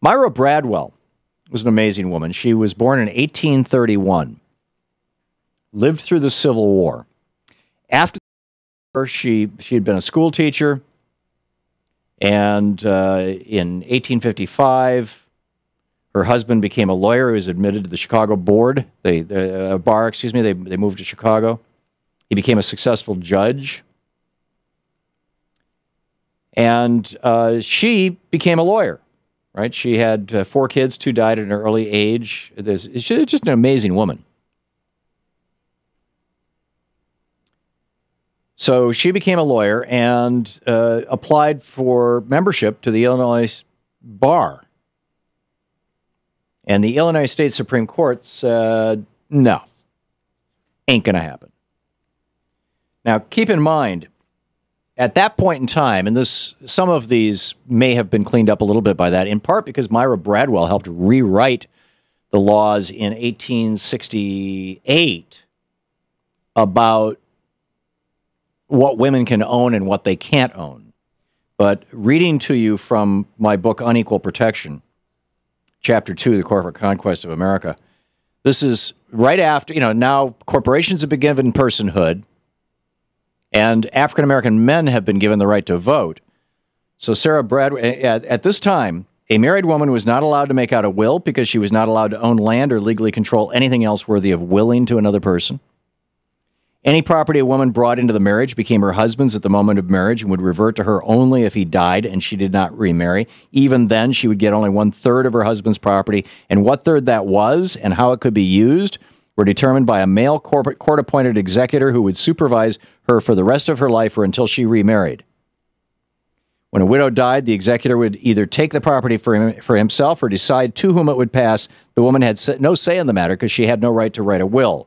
Myra Bradwell was an amazing woman. She was born in 1831, lived through the Civil War. After she had been a school teacher, and in 1855, her husband became a lawyer. He was admitted to the Chicago bar. They moved to Chicago. He became a successful judge. And she became a lawyer, right? She had 4 kids, 2 died at an early age. She's just an amazing woman. So she became a lawyer and applied for membership to the Illinois bar. And the Illinois State Supreme Court said, no, ain't going to happen. Now, keep in mind, at that point in time, and some of these may have been cleaned up a little bit by that, in part because Myra Bradwell helped rewrite the laws in 1868 about what women can own and what they can't own. But reading to you from my book, Unequal Protection, Chapter 2, The Corporate Conquest of America, this is right after, now corporations have been given personhood, and African-American men have been given the right to vote. So Sarah Bradwell, at this time, a married woman was not allowed to make out a will because she was not allowed to own land or legally control anything else worthy of willing to another person. Any property a woman brought into the marriage became her husband's at the moment of marriage and would revert to her only if he died and she did not remarry. Even then, she would get only 1/3 of her husband's property, and what third that was and how it could be used were determined by a male court-appointed executor who would supervise her for the rest of her life or until she remarried. When a widow died, the executor would either take the property for himself or decide to whom it would pass. The woman had no say in the matter because she had no right to write a will.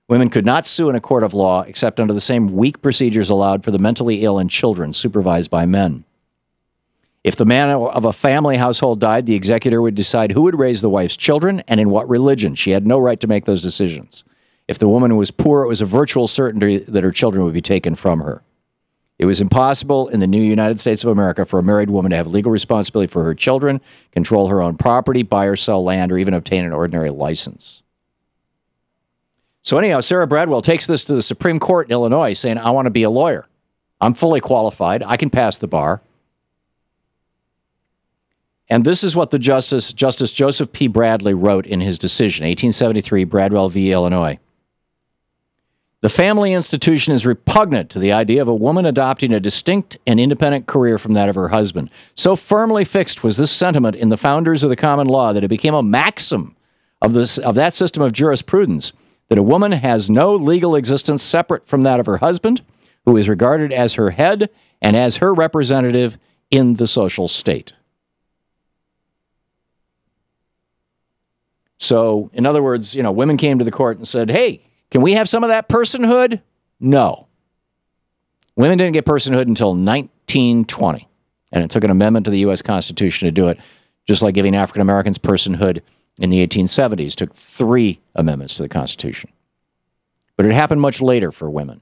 Women could not sue in a court of law except under the same weak procedures allowed for the mentally ill and children supervised by men. If the man of a family household died, the executor would decide who would raise the wife's children and in what religion. She had no right to make those decisions. If the woman was poor, it was a virtual certainty that her children would be taken from her. It was impossible in the new United States of America for a married woman to have legal responsibility for her children, control her own property, buy or sell land, or even obtain an ordinary license. So anyhow, Sarah Bradwell takes this to the Supreme Court in Illinois saying, I want to be a lawyer. I'm fully qualified. I can pass the bar. And this is what the Justice Joseph P. Bradley wrote in his decision, 1873, Bradwell v. Illinois. The family institution is repugnant to the idea of a woman adopting a distinct and independent career from that of her husband. So firmly fixed was this sentiment in the founders of the common law that it became a maxim of that system of jurisprudence that a woman has no legal existence separate from that of her husband, who is regarded as her head and as her representative in the social state. So, in other words, women came to the court and said, hey, can we have some of that personhood? No. Women didn't get personhood until 1920, and it took an amendment to the U.S. Constitution to do it, just like giving African Americans personhood in the 1870s. Took 3 amendments to the Constitution. But it happened much later for women.